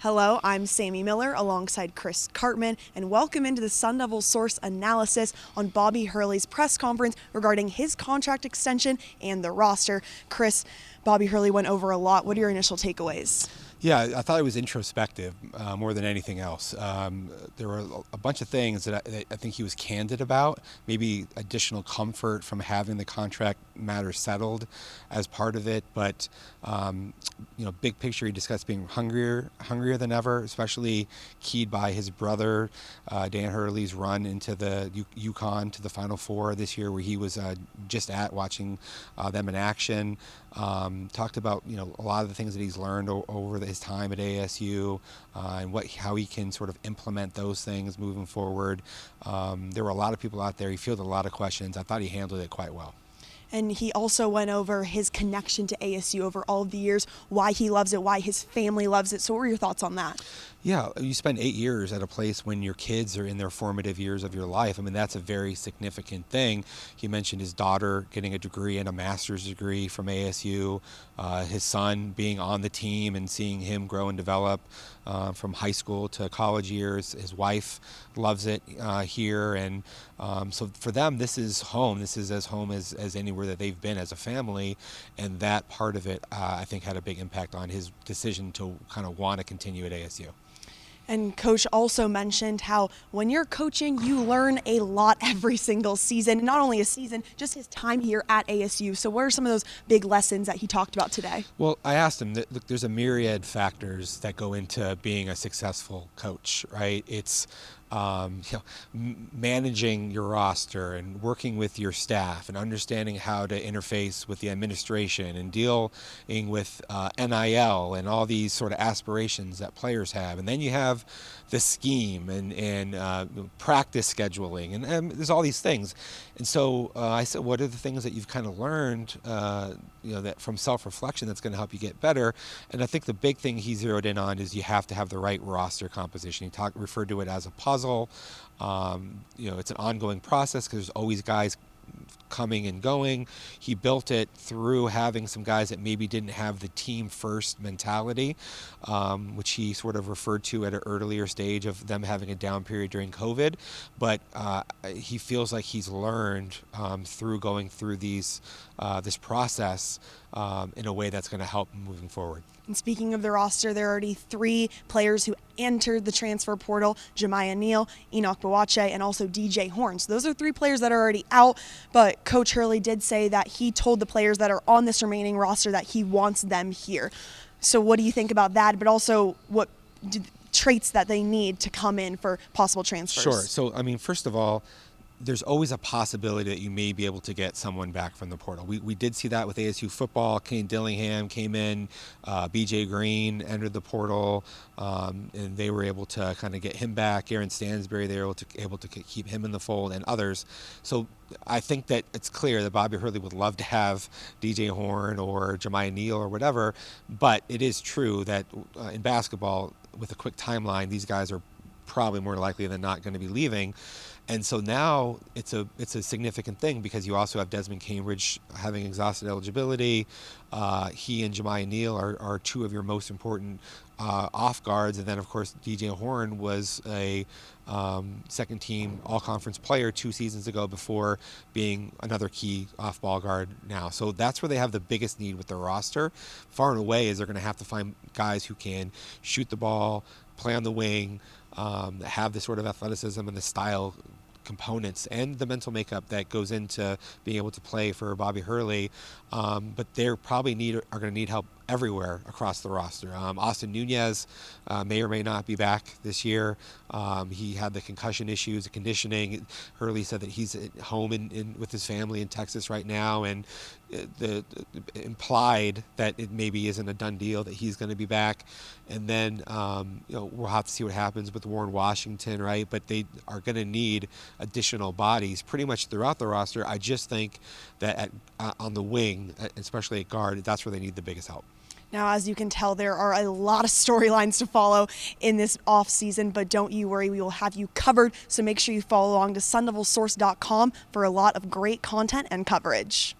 Hello, I'm Sammy Miller alongside Chris Cartman, and welcome into the Sun Devil Source analysis on Bobby Hurley's press conference regarding his contract extension and the roster. Chris, Bobby Hurley went over a lot. What are your initial takeaways? Yeah, I thought it was introspective more than anything else. There were a bunch of things that I think he was candid about, maybe additional comfort from having the contract matter settled as part of it. But, big picture, he discussed being hungrier than ever, especially keyed by his brother, Dan Hurley's run into the UConn to the Final Four this year, where he was just at watching them in action. Talked about a lot of the things that he's learned over his time at ASU and how he can sort of implement those things moving forward. There were a lot of people out there. He fielded a lot of questions. I thought he handled it quite well. And he also went over his connection to ASU over all of the years, why he loves it, why his family loves it. So what were your thoughts on that? Yeah, you spend 8 years at a place when your kids are in their formative years of your life. I mean, that's a very significant thing. He mentioned his daughter getting a degree and a master's degree from ASU, his son being on the team and seeing him grow and develop from high school to college years. His wife loves it here. And so for them, this is home. This is as home as anywhere that they've been as a family. And that part of it, I think, had a big impact on his decision to kind of want to continue at ASU. And Coach also mentioned how when you're coaching, you learn a lot every single season. Not only a season, just his time here at ASU. So what are some of those big lessons that he talked about today? Well, I asked him that, look, there's a myriad factors that go into being a successful coach, right? It's managing your roster and working with your staff and understanding how to interface with the administration and dealing with NIL and all these sort of aspirations that players have. And then you have the scheme and practice scheduling and there's all these things. And so I said, what are the things that you've kind of learned, that from self-reflection that's going to help you get better? And I think the big thing he zeroed in on is you have to have the right roster composition. He referred to it as a puzzle. It's an ongoing process because there's always guys coming and going. He built it through having some guys that maybe didn't have the team first mentality, which he sort of referred to at an earlier stage of them having a down period during COVID. But he feels like he's learned through going through this process in a way that's going to help moving forward. And speaking of the roster, there are already 3 players who entered the transfer portal: Jemiah Neal, Enoch Boakye, and also DJ Horn. So those are 3 players that are already out, but Coach Hurley did say that he told the players that are on this remaining roster that he wants them here. So what do you think about that, but also what traits that they need to come in for possible transfers? Sure. So, first of all, there's always a possibility that you may be able to get someone back from the portal. We did see that with ASU football. Kane Dillingham came in, BJ Green entered the portal, and they were able to kind of get him back. Aaron Stansbury, they were able to keep him in the fold, and others. So I think that it's clear that Bobby Hurley would love to have DJ Horn or Jemiah Neal or whatever, but it is true that in basketball, with a quick timeline, these guys are probably more likely than not going to be leaving. And so now it's a significant thing because you also have Desmond Cambridge having exhausted eligibility. He and Jemiah Neal are 2 of your most important off guards. And then, of course, DJ Horn was a second team all-conference player 2 seasons ago before being another key off-ball guard now. So that's where they have the biggest need with their roster. Far and away is they're going to have to find guys who can shoot the ball, play on the wing, have the sort of athleticism and the style components and the mental makeup that goes into being able to play for Bobby Hurley. But they're probably are going to need help everywhere across the roster. Austin Nunez may or may not be back this year. He had the concussion issues, the conditioning. Hurley said that he's at home with his family in Texas right now, and the implied that it maybe isn't a done deal that he's going to be back. And then we'll have to see what happens with Warren Washington, right? But they are going to need additional bodies pretty much throughout the roster. I just think that on the wing, especially at guard, that's where they need the biggest help. Now, as you can tell, there are a lot of storylines to follow in this offseason, but don't you worry, we will have you covered. So make sure you follow along to sundevilsource.com for a lot of great content and coverage.